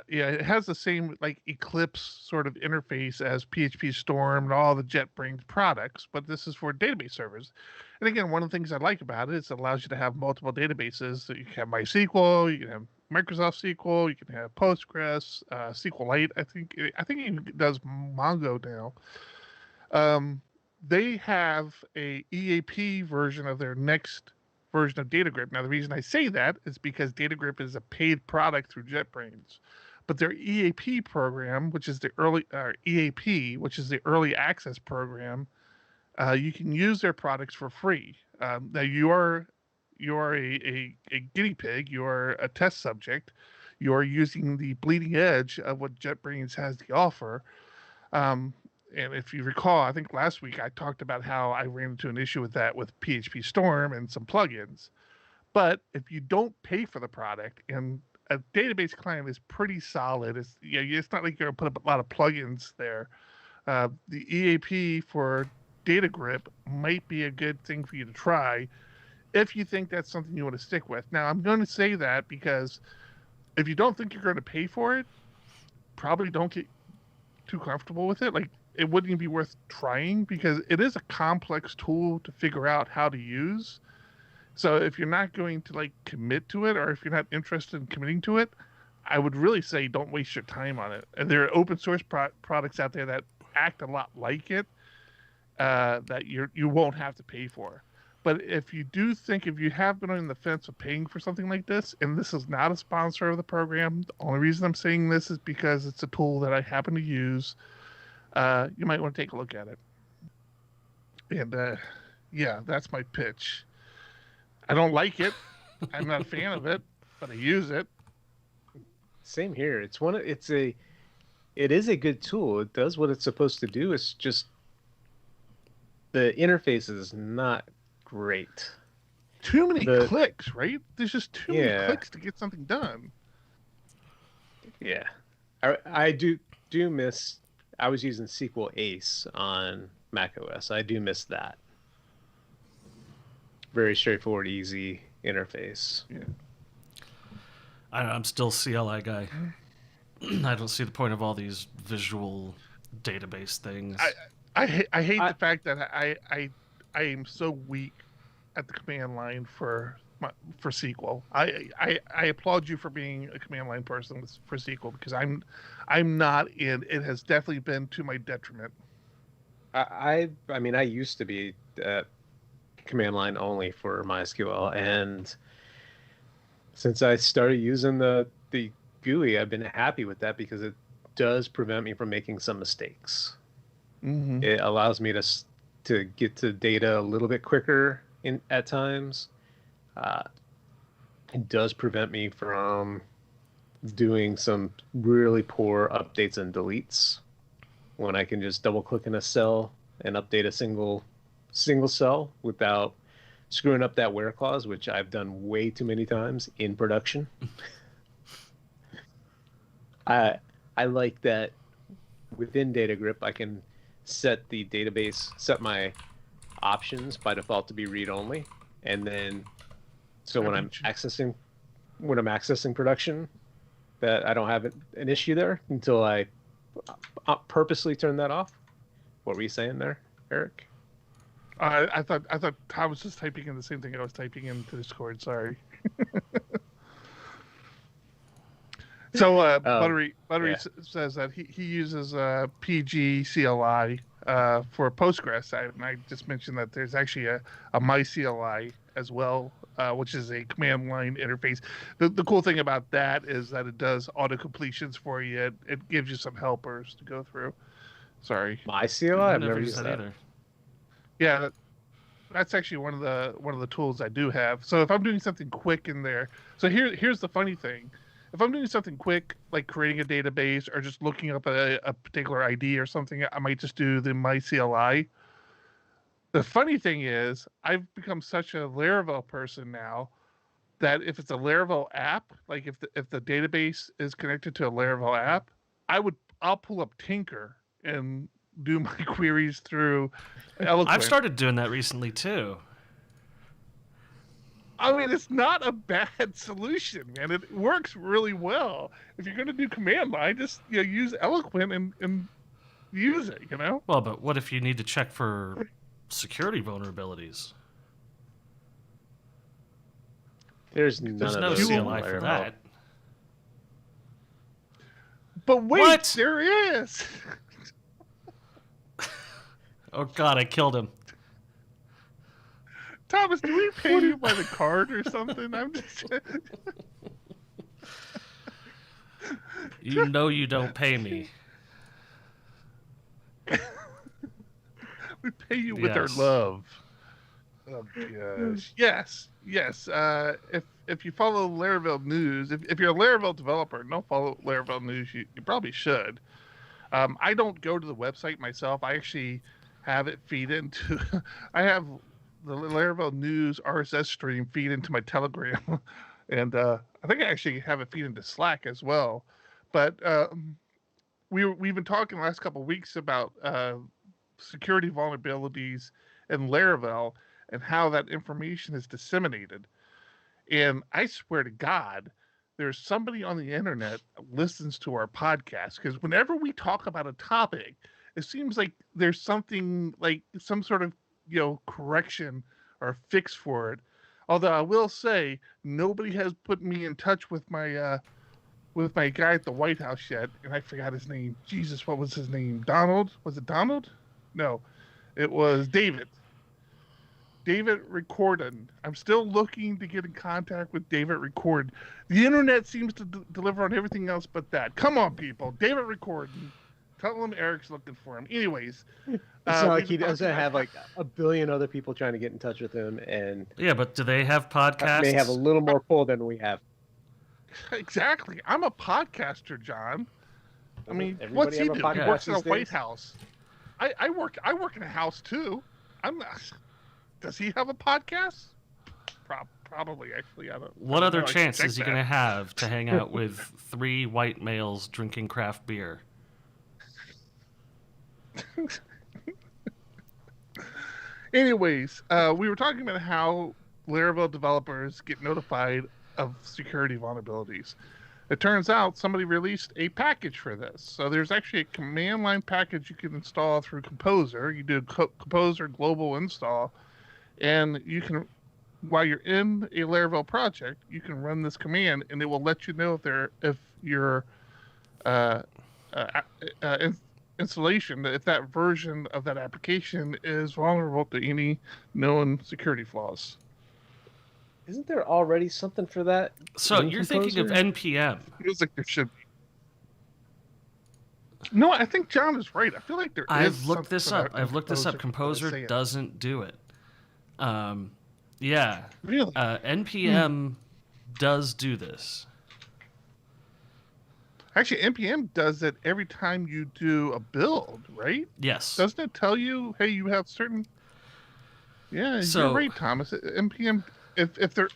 it has the same like Eclipse sort of interface as PHP Storm and all the JetBrains products, but this is for database servers. And again, one of the things I like about it is it allows you to have multiple databases. So you can have MySQL, you can have Microsoft SQL, you can have Postgres, SQLite. I think it even does Mongo now. They have a EAP version of their next version of DataGrip. Now, the reason I say that is because DataGrip is a paid product through JetBrains, but their EAP program, which is the early access program, you can use their products for free. Now, you are a guinea pig. You are a test subject. You are using the bleeding edge of what JetBrains has to offer. And if you recall, I think last week I talked about how I ran into an issue with that with PHP Storm and some plugins. But if you don't pay for the product, and a database client is pretty solid, it's not like you're going to put up a lot of plugins there. The EAP for DataGrip might be a good thing for you to try if you think that's something you want to stick with. Now, I'm going to say that because if you don't think you're going to pay for it, probably don't get too comfortable with it. Like, it wouldn't even be worth trying because it is a complex tool to figure out how to use. So if you're not going to like commit to it, or if you're not interested in committing to it, I would really say don't waste your time on it. And there are open source products out there that act a lot like it, that you won't have to pay for. But if you have been on the fence of paying for something like this, and this is not a sponsor of the program, the only reason I'm saying this is because it's a tool that I happen to use. You might want to take a look at it. And that's my pitch. I don't like it. I'm not a fan of it, but I use it. Same here. It is a good tool. It does what it's supposed to do. It's just the interface is not great. Too many clicks, right? There's just too many clicks to get something done. Yeah. I do miss. I was using SQL Ace on Mac OS. I do miss that. Very straightforward, easy interface. Yeah. I'm still CLI guy. I don't see the point of all these visual database things. I hate the fact that I am so weak at the command line for SQL. I applaud you for being a command line person for SQL, because I'm not, and it has definitely been to my detriment. I mean, I used to be command line only for MySQL, and since I started using the GUI, I've been happy with that because it does prevent me from making some mistakes. Mm-hmm. It allows me to get to data a little bit quicker at times. It does prevent me from doing some really poor updates and deletes when I can just double click in a cell and update a single cell without screwing up that where clause, which I've done way too many times in production. I like that within DataGrip I can set my options by default to be read only, and then so when I'm accessing production, that I don't have an issue there until I purposely turn that off. What were you saying there, Eric? I thought Tom was just typing in the same thing I was typing into Discord. Sorry. So Buttery says that he uses PG CLI for Postgres, and I just mentioned that there's actually a MyCLI as well, which is a command line interface. The cool thing about that is that it does auto completions for you. It gives you some helpers to go through. Sorry, MyCLI. I've never used that either. Yeah, that's actually one of the tools I do have. So if I'm doing something quick in there, so here's the funny thing. If I'm doing something quick, like creating a database or just looking up a particular ID or something, I might just do the MyCLI. The funny thing is, I've become such a Laravel person now that if it's a Laravel app, like if the database is connected to a Laravel app, I'll pull up Tinker and do my queries through Eloquent. I've started doing that recently too. I mean, it's not a bad solution, man. It works really well. If you're going to do command line, just use Eloquent and use it, Well, but what if you need to check for security vulnerabilities? There's no CLI for that. But wait, what? There is. Oh, God, I killed him. Thomas, do we pay you by the card or something? I'm just... You know you don't pay me. We pay you with our love. Oh, gosh. Yes. If you follow Laravel news, if you're a Laravel developer and don't follow Laravel news, you probably should. I don't go to the website myself. I actually have it feed into... I have the Laravel news RSS stream feed into my Telegram, and I think I actually have it feed into Slack as well. But we've been talking the last couple of weeks about security vulnerabilities in Laravel and how that information is disseminated. And I swear to God, there's somebody on the internet that listens to our podcast, because whenever we talk about a topic, it seems like there's something, like some sort of correction or fix for it. Although I will say, nobody has put me in touch with my guy at the White House yet, and I forgot his name. Jesus, what was his name? Donald? Was it Donald? No, it was David. David Recorden. I'm still looking to get in contact with David Recorden. The internet seems to deliver on everything else but that. Come on, people. David Recorden. Tell him Eric's looking for him. Anyways. It's not like he doesn't have like a billion other people trying to get in touch with him. And yeah, but do they have podcasts? They have a little more pull than we have. Exactly. I'm a podcaster, John. I mean, Everybody what's he have a do? He podcast works in a these White days? House. I work in a house too. I'm not. Does he have a podcast? Probably, actually. I don't. What I other don't know. I should chance check is he that. going to have to hang out with 3 white males drinking craft beer? Anyways, we were talking about how Laravel developers get notified of security vulnerabilities. It turns out somebody released a package for this. So there's actually a command line package you can install through Composer. You do Composer global install, and you can, while you're in a Laravel project, you can run this command, and it will let you know if your installation, if that version of that application is vulnerable to any known security flaws. Isn't there already something for that? So in you're thinking of Composer? NPM. Feels like there should be. No, I think John is right. I feel like there is. I've looked this something up. about I've looked this up. Composer Composer saying- doesn't do it. Yeah. Really? NPM does do this. Actually, NPM does it every time you do a build, right? Yes. Doesn't it tell you, hey, you have certain? Yeah, So- you're right, Thomas. NPM, if they're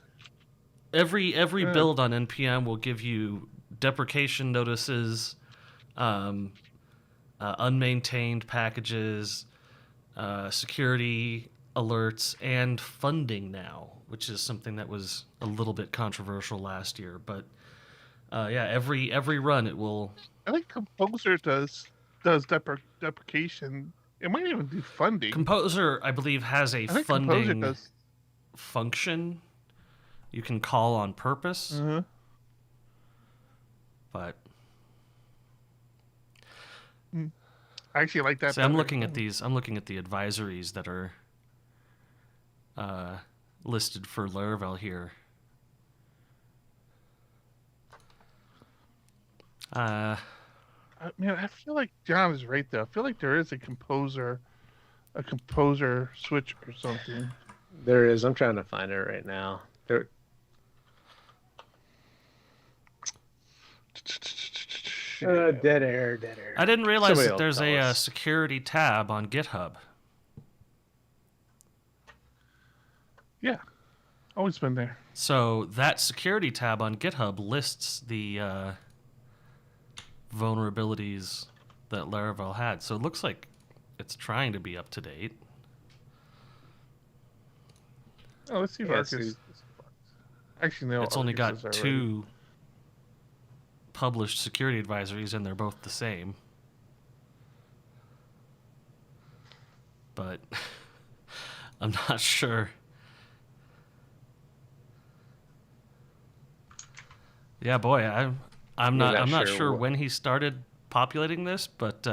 Every Yeah. build on NPM will give you deprecation notices, unmaintained packages, security alerts, and funding now, which is something that was a little bit controversial last year. But yeah, every run it will. I think Composer does deprecation. It might even do funding. Composer, I believe, has a I think Composer funding does. function you can call on purpose, Uh-huh. but I actually like that. see, I'm better. looking at these. I'm looking at the advisories that are listed for Laravel here. Man, I feel like John is right though. I feel like there is a composer switch or something. There is. I'm trying to find it right now. There, dead air. I didn't realize Somebody that else there's tell a us. security tab on GitHub. Yeah, always been there. So that security tab on GitHub lists the vulnerabilities that Laravel had. So it looks like it's trying to be up to date. Oh, let's see if Yeah, Arcus. Actually, no. It's only Arcus got is already- 2 published security advisories, and they're both the same. But I'm not sure. Yeah, boy, I'm not sure when he started populating this, but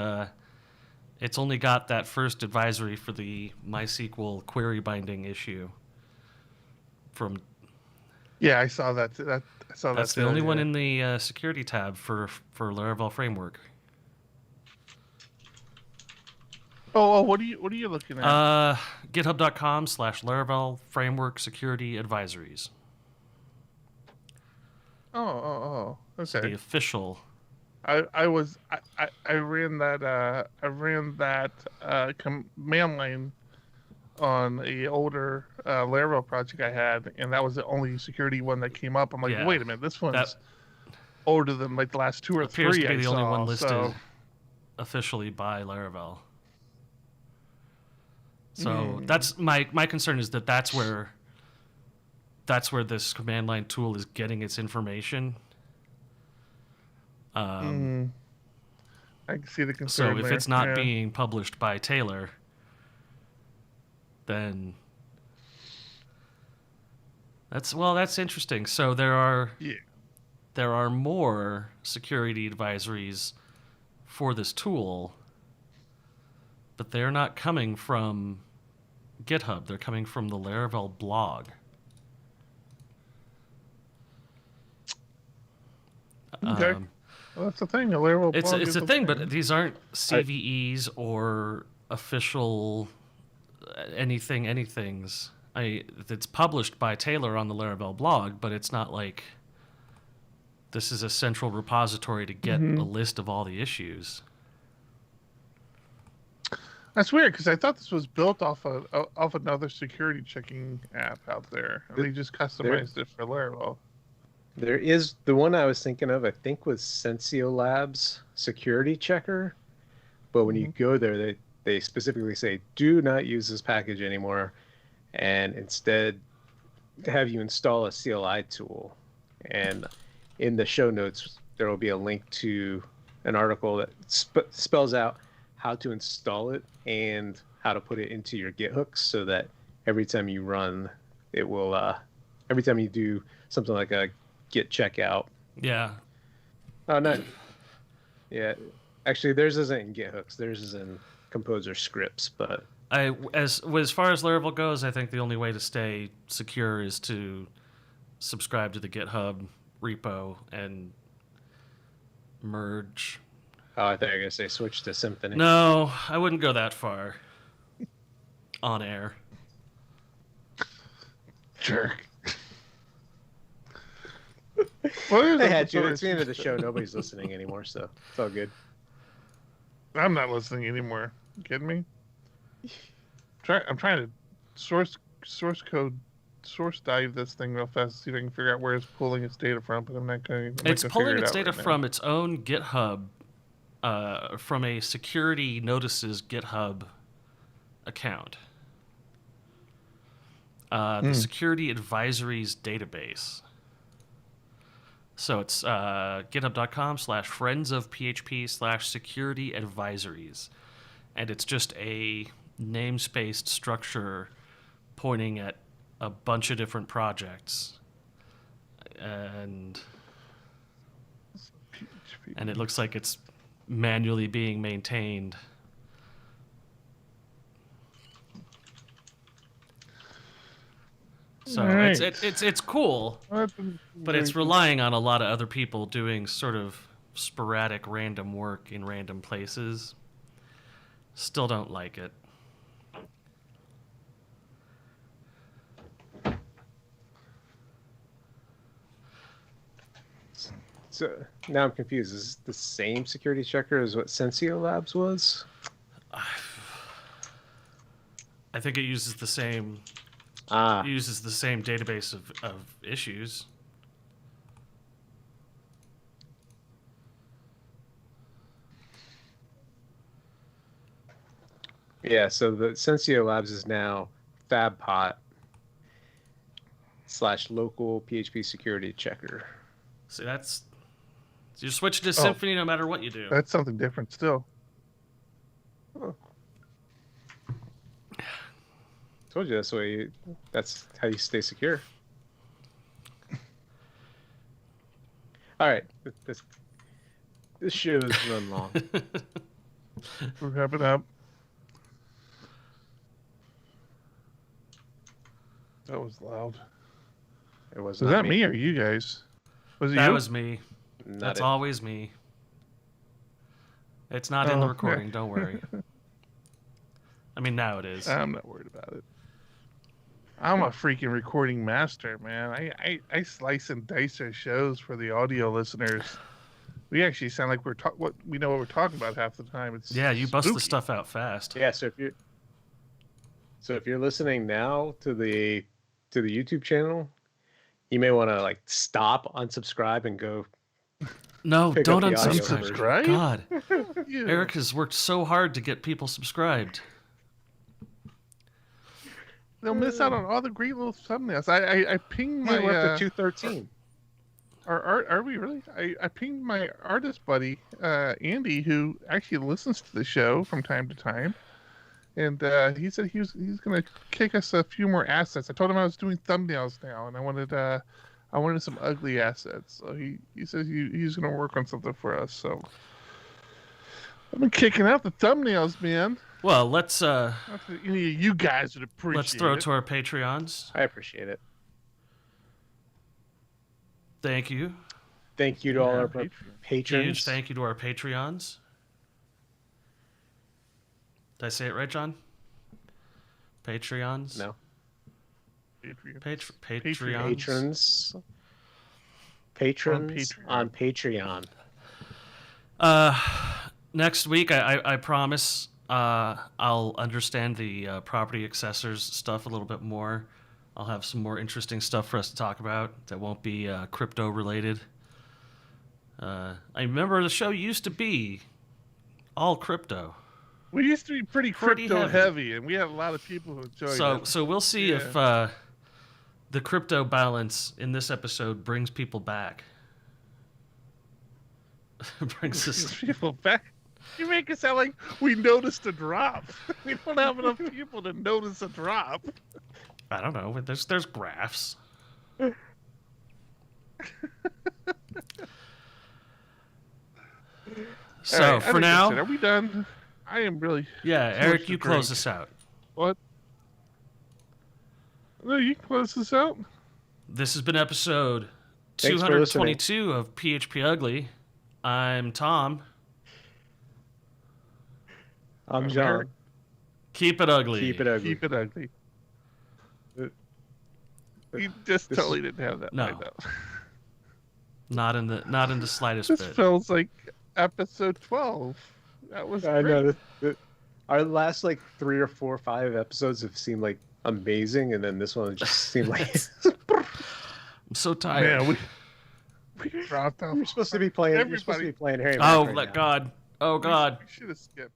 it's only got that first advisory for the MySQL query binding issue from. Yeah, I saw that. I saw That's that. the only today, one yeah. in the security tab for Laravel Framework. Oh, what are you looking at? GitHub.com/Laravel Framework Security Advisories. Oh. So the Okay. official. I ran that command line on a older Laravel project I had, and that was the only security one that came up. I'm like, Yeah. wait a minute, this one's That older than like the last 2 or appears 3 to be I the only saw, one listed so- officially by Laravel. So that's my concern is that that's where this command line tool is getting its information. I can see the So concern if there. it's not Yeah. being published by Taylor, then that's interesting. So there are more security advisories for this tool, but they're not coming from GitHub. They're coming from the Laravel blog. Okay. Well, that's the thing. The Laravel It's blog a is thing, but these aren't CVEs or official anythings. It's published by Taylor on the Laravel blog, but it's not like this is a central repository to get a list of all the issues. That's weird because I thought this was built off another security checking app out there. They just customized it for Laravel. There is the one I was thinking of. I think was Sensio Labs Security Checker, but when you go there, they specifically say do not use this package anymore, and instead have you install a CLI tool. And in the show notes, there will be a link to an article that spells out how to install it and how to put it into your Git hooks so that every time you run, it will, every time you do something like a Git checkout. Yeah. Oh, no. Yeah. Actually, theirs isn't in Git hooks. Theirs is in Composer scripts, but As far as Laravel goes, I think the only way to stay secure is to subscribe to the GitHub repo and merge. oh, I thought you were gonna say switch to Symfony. No, I wouldn't go that far. On air. Jerk. Well, I had to. It's the end of the show. Nobody's listening anymore, so it's all good. I'm not listening anymore. You kidding me? I'm trying to source dive this thing real fast to see if I can figure out where it's pulling its data from, but I'm not going to. It's pulling its data from its own GitHub, from a security notices GitHub account. The security advisories database. So it's github.com/friendsofphp/security advisories. And it's just a namespaced structure pointing at a bunch of different projects. And it looks like it's manually being maintained. So right. it's cool, but it's relying on a lot of other people doing sort of sporadic random work in random places. Still don't like it. So now I'm confused. Is this the same security checker as what Sensio Labs was? I think it uses the same database of issues. Yeah, so the Sensio Labs is now FabPot/local PHP security checker. See, so you switch to Symfony no matter what you do. That's something different still. Oh. Told you that's how you stay secure. All right, this show is run long. We're wrapping up. That was loud. It was that me or you guys? Was it that you? was me. That's always me. It's not in the recording. Don't worry. I mean, now it is. I'm not worried about it. I'm a freaking recording master, man. I slice and dice our shows for the audio listeners. We actually sound like we know what we're talking about half the time. It's you bust spooky. the stuff out fast. Yeah, so if you're listening now to the YouTube channel, you may want to stop, unsubscribe, and go. No, don't unsubscribe. God, Yeah. Eric has worked so hard to get people subscribed. They'll miss out on all the great little thumbnails. I pinged my. We're up to 213. Are we really? I pinged my artist buddy Andy, who actually listens to the show from time to time, and he said he's gonna kick us a few more assets. I told him I was doing thumbnails now, and I wanted some ugly assets. So he says he's gonna work on something for us. So I've been kicking out the thumbnails, man. Well, let's you guys would appreciate. Let's throw it to our Patreons. I appreciate it. Thank you. Thank you to all our patrons. Huge thank you to our Patreons. Did I say it right, John? Patreons? No. Patreons. Patrons. patrons on Patreon. Next week, I promise I'll understand the property accessors stuff a little bit more. I'll have some more interesting stuff for us to talk about that won't be crypto related. I remember the show used to be all crypto. We used to be pretty crypto heavy, and we had a lot of people who joined it. So we'll see if the crypto balance in this episode brings people back. Brings us people back. You make it sound like we noticed a drop. We don't have enough people to notice a drop. I don't know. There's graphs. So right, for now, are we done? I am really. Yeah, Eric, you close this out. What? No, you close this out. This has been episode 222 of PHPUgly. I'm Tom. I'm John. Keep it ugly. Keep it ugly. Keep it ugly. You just totally didn't have that. No. Not in the slightest This bit. feels like episode 12. That was I great. know. Our last 3 or 4 or 5 episodes have seemed like amazing, and then this one just seemed like I'm so tired. Yeah, we dropped off. you're supposed to be playing. You're supposed to be playing Harry. Mack Oh, right let now. God. Oh, God. We should have skipped.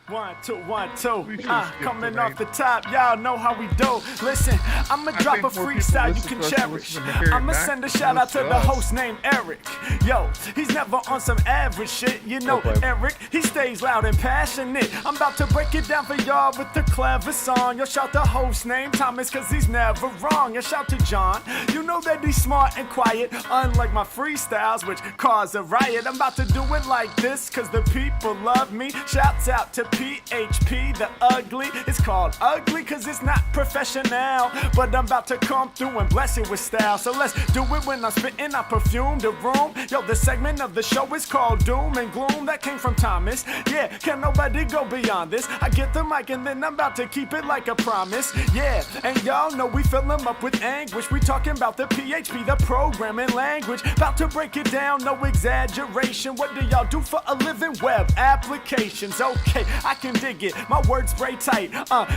1, 2, 1, 2. We should skip Coming tonight. off the top, y'all know how we do. Listen, I'ma I drop a think more freestyle you people can listen to us than cherish. listen to Harry I'ma Mack send a than shout out to listen the us. host named Eric. Yo, he's never on some average shit. You know, Okay. Eric, he stays loud and passionate. I'm about to break it down for y'all with the clever song. Yo, shout the host name Thomas, cause he's never wrong. Yo, shout to John. You know that he's smart and quiet, unlike my freestyles, which cause a riot. I'm about to do it like this, cause the people love me. Shouts out to PHP, the ugly. It's called ugly, cause it's not professional. But I'm about to come through and bless it with style. So let's do it when I'm spitting, I perfume the room. Yo, the segment of the show is called Doom and Gloom. That came from Thomas. Yeah, can nobody go beyond this? I get the mic and then I'm about to keep it like a promise. Yeah, and y'all know we fill them up with anguish. We talking about the PHP, the programming language. About to break it down, no exaggeration. What do y'all do for a living? Web applications. Okay, I can dig it. My words spray tight.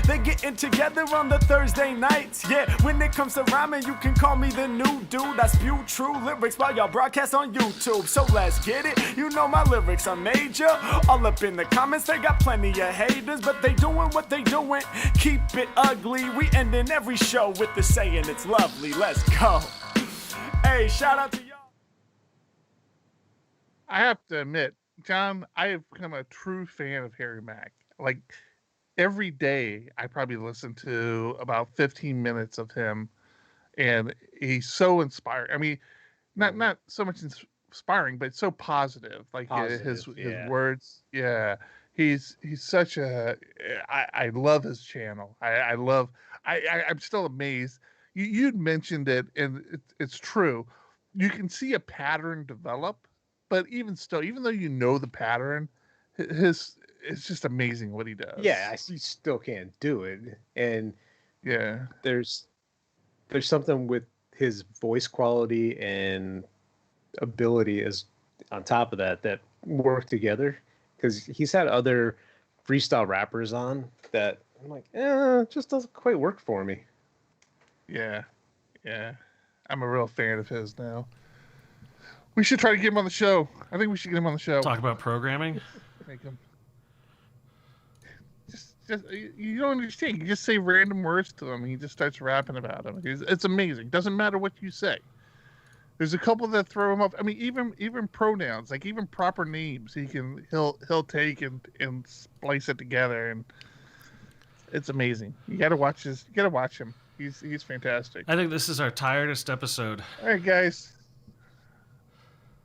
They getting together on the Thursday nights. Yeah, when it comes to rhyming, you can call me the new dude. I spew true lyrics while y'all broadcast on YouTube. So let's get it. You know my lyrics are major. All up in the comments, they got plenty of haters, but they doing what they doing. Keep it ugly. We ending every show with the saying it's lovely. Let's go. Hey, shout out to y'all. I have to admit, John, I have become a true fan of Harry Mack. Like, every day, I probably listen to about 15 minutes of him, and he's so inspiring. I mean, not so much inspiring, but so positive. Like his words, yeah. He's such a. I love his channel. I'm still amazed. You'd mentioned it, and it's true. You can see a pattern develop, but even still, even though you know the pattern, it's just amazing what he does. Yeah, you still can't do it, and yeah, there's something with his voice quality and ability as on top of that work together, because he's had other freestyle rappers on that I'm like, it just doesn't quite work for me. Yeah. I'm a real fan of his now. We should try to get him on the show. I think we should get him on the show. Talk about programming. Make him. Just you don't understand. You just say random words to him. He just starts rapping about them. It's amazing. Doesn't matter what you say. There's a couple that throw him up. I mean, even pronouns, like even proper names, he'll take and splice it together, and it's amazing. You gotta watch him. He's fantastic. I think this is our tiredest episode. All right, guys.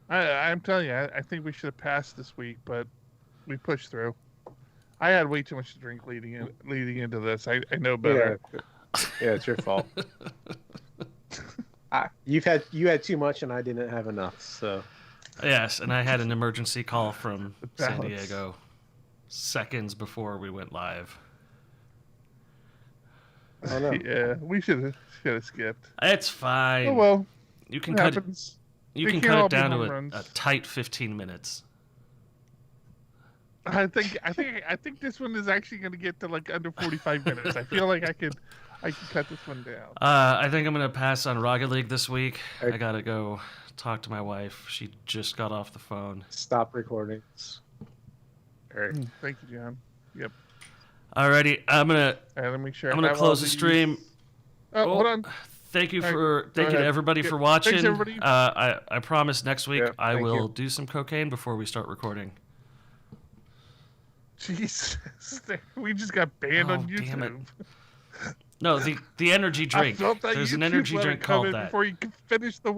I'm telling you, I think we should have passed this week, but we pushed through. I had way too much to drink leading into this. I know better. Yeah, it's your fault. You had too much, and I didn't have enough. So Yes, and I had an emergency call from San balance. Diego seconds before we went live. I don't know. Yeah, we should have skipped. It's fine. Oh well, You can it cut. happens. You They can can't cut all it be down home to runs. a tight 15 minutes. I think this one is actually going to get to like under 45 minutes. I feel like I could cut this one down. I think I'm gonna pass on Rocket League this week. Okay. I gotta go talk to my wife. She just got off the phone. Stop recordings. Eric. Thank you, John. Yep. Alrighty, I'm gonna Make sure. I'm I gonna have close all the these- stream. Oh, hold on. Thank you All right, for go thank you to ahead. everybody Yep. for watching. Thanks, everybody. I promise next week Yeah, I thank will you. do some cocaine before we start recording. Jesus, we just got banned Oh, on YouTube. damn it. No, the energy drink. I felt that There's an YouTube energy letter drink coming called that. before you could finish the